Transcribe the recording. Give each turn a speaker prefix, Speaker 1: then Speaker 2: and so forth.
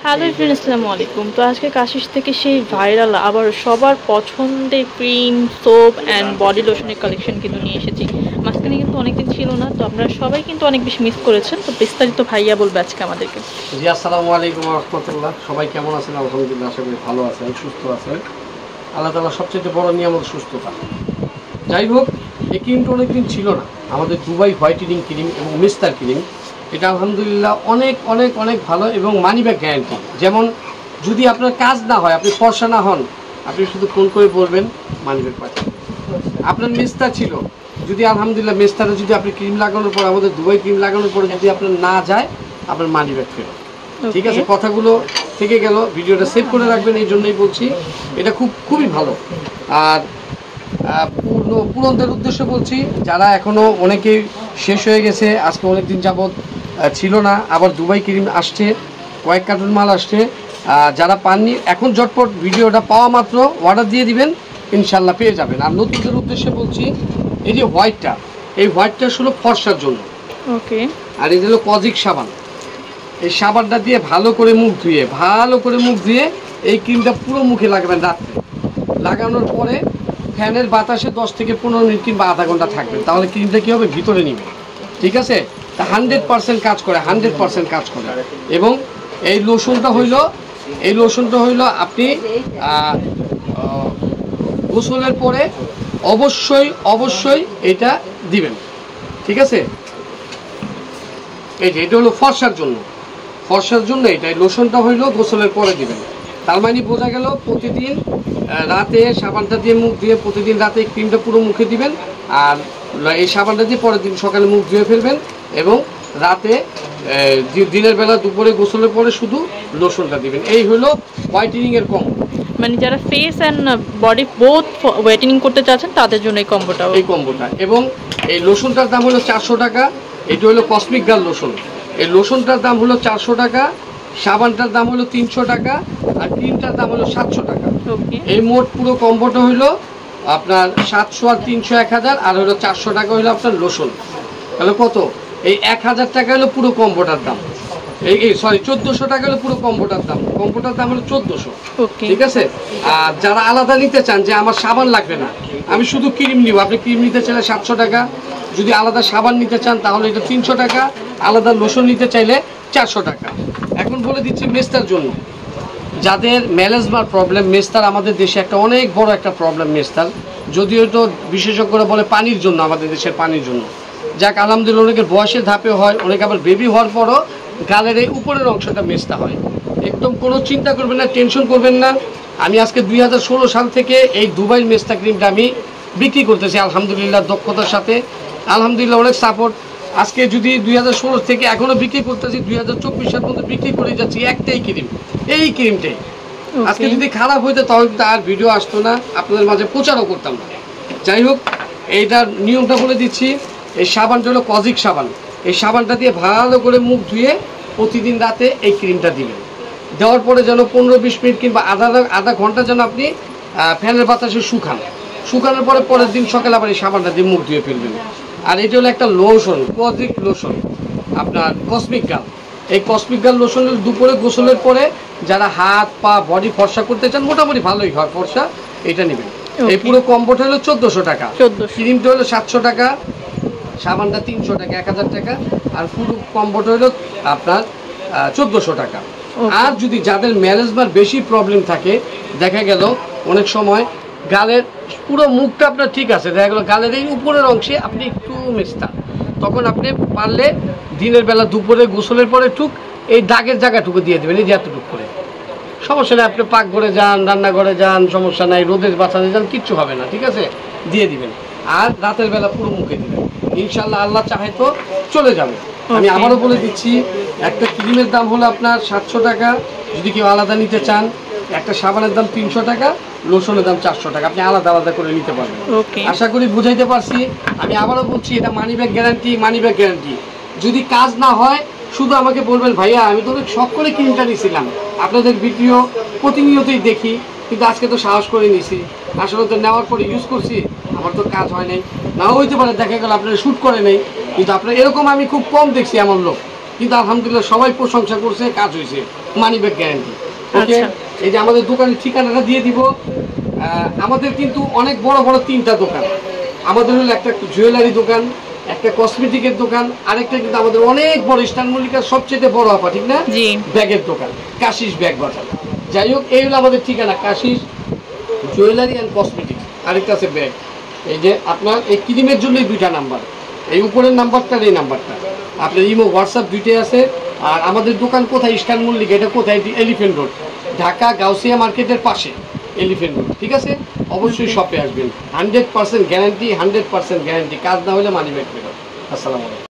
Speaker 1: Hello everyone, আসসালামু আলাইকুম। তো আজকে কাশিস থেকে সেই ভাইরাল আবার সবার পছন্দের ক্রিম, সোপ অ্যান্ড বডি লোশনের কালেকশন কিন্তু নিয়ে এসেছি। মাঝখানে কিন্তু অনেকদিন ছিল না, তো আপনারা সবাই কিন্তু অনেক বেশি মিস করেছেন। তো বিস্তারিত ভাইয়া বলবে আজকে আমাদেরকে।
Speaker 2: জি, আসসালামু আলাইকুম ওয়া রাহমাতুল্লাহ। সবাই কেমন আছেন? আলহামদুলিল্লাহ, আশা করি ভালো আছেন, সুস্থ আছেন। আল্লাহ তাআলা সবচেয়ে বড় নিয়ামত সুস্থতা। যাই হোক, এই ক্রিমটা অনেকদিন ছিল না, আমাদের দুবাই হোয়াইটেনিং ক্রিম এবং মিস্টার ক্রিম। এটা আলহামদুলিল্লাহ অনেক অনেক অনেক ভালো এবং মানি ব্যাক গ্যারান্টি। যেমন যদি আপনার কাজ না হয়, আপনি ফর্সা না হন, আপনি শুধু ফোন করে বলবেন, মানি ব্যাক পাচ্ছেন। আপনার মেস্তা ছিল, যদি আলহামদুলিল্লাহ মেস্তারে যদি আপনি ক্রিম লাগানোর পর, আমাদের দুবাই ক্রিম লাগানোর পরে যদি আপনার না যায়, আপনার মানি ব্যাক ফেরত। ঠিক আছে, কথাগুলো থেকে গেল, ভিডিওটা সেভ করে রাখবেন, এই জন্যই বলছি। এটা খুবই ভালো। আর পুরনদের উদ্দেশ্যে বলছি, যারা এখনও অনেকেই শেষ হয়ে গেছে, আজকে অনেক দিন যাবৎ ছিল না, আবার দুবাই ক্রিম আসছে, কয়েক কার্টুন মাল আসছে। যারা পাননি, এখন ঝটপট ভিডিওটা পাওয়া মাত্র অর্ডার দিয়ে দিবেন, ইনশাল্লাহ পেয়ে যাবেন। আর নতুনদের উদ্দেশ্যে বলছি, এই যে হোয়াইটটা, এই হোয়াইটটা হলো ফর্সার জন্য। ওকে। আর এই হলো কজিক সাবান। এই সাবানটা দিয়ে ভালো করে মুখ ধুয়ে এই ক্রিমটা পুরো মুখে লাগাবেন রাত্রে। লাগানোর পরে ফ্যানের বাতাসে 10 থেকে 15 মিনিট কিংবা আধা ঘন্টা থাকবেন, তাহলে ক্রিমটা কী হবে, ভিতরে নিবে। ঠিক আছে, তা 100% কাজ করে, 100% কাজ করে। এবং এই লোশনটা হইল আপনি গোসলের পরে অবশ্যই এটা দিবেন। ঠিক আছে, এটা হলো ফর্সার জন্য এটা লোশনটা হইলো গোসলের পরে দিবেন। তার মানে বোঝা গেল, প্রতিদিন রাতে সাবানটা দিয়ে মুখ ধুয়ে, প্রতিদিন রাতে ক্রিমটা পুরো মুখে দিবেন, আর এই সাবানটা দিয়ে পরের দিন সকালে মুখ ধুয়ে ফেলবেন, এবং রাতে দিনের বেলা দুপুরে গোসলের পরে শুধু লোশনটা দিবেন। এই হলো হোয়াইটেনিং এর কম্বো। মানে যারা face and body both whitening করতে চাচ্ছেন তাদের জন্য এই কম্বোটা। এবং এই লোশনটার দাম হলো 400 টাকা। এটা হলো কসমিক গার্ল লোশন। এই লোশনটার দাম হলো 400 টাকা, সাবানটার দাম হলো 300 টাকা, আর ক্রিমটার দাম হলো 700 টাকা। এই মোট পুরো কম্বোটা হইলো আপনার 700 আর 300 1000, আর হলো 400 টাকা হইলো আপনার লোশন। তাহলে কত? এই 1000 টাকা হলো পুরো কম্বোটার দাম। 1400 টাকা হলো পুরো কম্বোটার দাম। কম্বোটার দাম হলো 1400। ঠিক আছে। আর যারা আলাদা নিতে চান, যে আমার সাবান লাগবে না, আমি শুধু ক্রিম নিব, আপনি ক্রিম নিতে চাইলে 700 টাকা। যদি আলাদা সাবান নিতে চান তাহলে এটা 300 টাকা, আলাদা লোশন নিতে চাইলে 400 টাকা। এখন বলে দিচ্ছি মেস্তার জন্য, যাদের ম্যালেজমার প্রবলেম, মেস্তার আমাদের দেশে একটা অনেক বড় একটা প্রবলেম মেস্তার। যদিও তো বিশেষজ্ঞরা বলে পানির জন্য, আমাদের দেশের পানির জন্য। যাক, আলহামদুলিল্লাহ অনেকের বয়সের ধাপে হয়, অনেকে আবার বেবি হওয়ার পরও গালের এই উপরের অংশটা মেস্তা হয়। একদম কোনো চিন্তা করবেন না, টেনশন করবেন না। আমি আজকে 2016 সাল থেকে এই দুবাই মেস্তা ক্রিমটা আমি বিক্রি করতেছি, আলহামদুলিল্লাহ দক্ষতার সাথে। আলহামদুলিল্লাহ অনেক সাপোর্ট। আজকে যদি 2016 থেকে এখনও বিক্রি করতেছি, 2024 সাল পর্যন্ত বিক্রি করে যাচ্ছি একটাই ক্রিম, এই ক্রিমটাই। আজকে যদি খারাপ হইতো তাহলে কিন্তু আর ভিডিও আসতো না, আপনাদের মাঝে প্রচারও করতাম না। যাই হোক, এইটার নিয়মটা বলে দিচ্ছি। এই সাবানটা হলো কজিক সাবান। এই সাবানটা দিয়ে ভালো করে মুখ ধুয়ে প্রতিদিন রাতে এই ক্রিমটা দিবেন। দেওয়ার পরে যেন 15-20 মিনিট কিংবা আধা ঘন্টা যেন আপনি ফ্যানের বাতাসে শুকানোর পরে পরের দিন সকালে আবার এই সাবানটা দিয়ে মুখ ধুয়ে ফেলবেন। আর এটা হলো একটা লোশন, কজিক লোশন, আপনার কসমিক গার্ল। এই কসমিক গার্ল লোশন দুপুরে গোসলের পরে যারা হাত পা বডি ফর্সা করতে চান, মোটামুটি ভালোই হয় ফর্সা, এটা নেবেন। এই পুরো কম্বোটা হলো 1400 টাকা, ক্রিমটা হলো 700 টাকা, সাবানটা 300 টাকা, 1000 টাকা, আর পুরো কম্বোটা হলো আপনার 1400 টাকা। আর যদি যাদের ম্যারেজমার বেশি প্রবলেম থাকে, দেখা গেল অনেক সময় গালের পুরো মুখটা আপনার ঠিক আছে, দেখা গেল গালের এই উপরের অংশে আপনি একটু মেস্তা, তখন আপনি পারলে দিনের বেলা দুপুরে গোসলের পরে টুক এই দাগের জায়গাটুকু দিয়ে দেবেন, এই যে এতটুকু করে। সমস্যা নেই, আপনি পাকঘরে যান, রান্নাঘরে যান, সমস্যা নাই, রোদের বাঁচাতে যান, কিচ্ছু হবে না। ঠিক আছে, দিয়ে দিবেন। আর রাতের বেলা পুরো মুখে দিবেন, ইনশাল্লাহ আল্লাহ চাহে তো চলে যাবে। আমি আবারও বলে দিচ্ছি, একটা ক্রিমের দাম হলো আপনার 700 টাকা, যদি কেউ আলাদা নিতে চান। একটা সাবানের দাম 300 টাকা, লোশনের দাম 400 টাকা, আপনি আলাদা আলাদা করে নিতে পারবেন। আশা করি বুঝাইতে পারছি। আমি আবারও বলছি, এটা মানি ব্যাক গ্যারান্টি। যদি কাজ না হয়, শুধু আমাকে বলবেন, ভাইয়া আমি তো অনেক শখ করে ক্রিমটা নিয়েছিলাম, আপনাদের ভিডিও প্রতিনিয়তই দেখি, কিন্তু আজকে তো সাহস করে নিয়েছি, আসলে তো নেওয়ার পরে ইউজ করছি, আমার তো কাজ হয় নাই। নাও হইতে পারে, দেখা গেল আপনারা শ্যুট করে নেই, কিন্তু আপনার এরকম আমি খুব কম দেখছি এমন লোক, কিন্তু আলহামদুলিল্লাহ সবাই প্রশংসা করছে, কাজ হয়েছে। Money back guarantee. ওকে, এই যে আমাদের দোকানের ঠিকানাটা দিয়ে দিব। আমাদের কিন্তু অনেক বড় বড় 3টা দোকান। আমাদের হলো একটা জুয়েলারি দোকান, একটা কসমেটিকের দোকান, আরেকটা কিন্তু আমাদের অনেক বড় ইস্টার্ন মল্লিকার সবচেয়ে বড় আপা, ঠিক না, ব্যাগের দোকান, কাশিস ব্যাগ বাজার। যাই হোক, এই হলো আমাদের ঠিকানা, কাশিস জুয়েলারি অ্যান্ড কসমেটিক্স। আরেকটা আছে ব্যাগ। এই যে আপনার এই ক্রিমের জন্য 2টা নাম্বার, এই উপরের নাম্বারটা আর এই নাম্বারটা, আপনার ইমো হোয়াটসঅ্যাপ 2টাই আছে। আর আমাদের দোকান কোথায়, ইস্টার্ন মল্লিকা, এটা কোথায়, এলিফ্যান্ট রোড, ঢাকা গাউসিয়া মার্কেটের পাশে এলিফ্যান্ট রোড, ঠিক আছে। অবশ্যই শপে আসবেন, 100% গ্যারান্টি, 100% গ্যারান্টি, কাজ না হলে মানি ব্যাক ফেরত। আসসালামু আলাইকুম।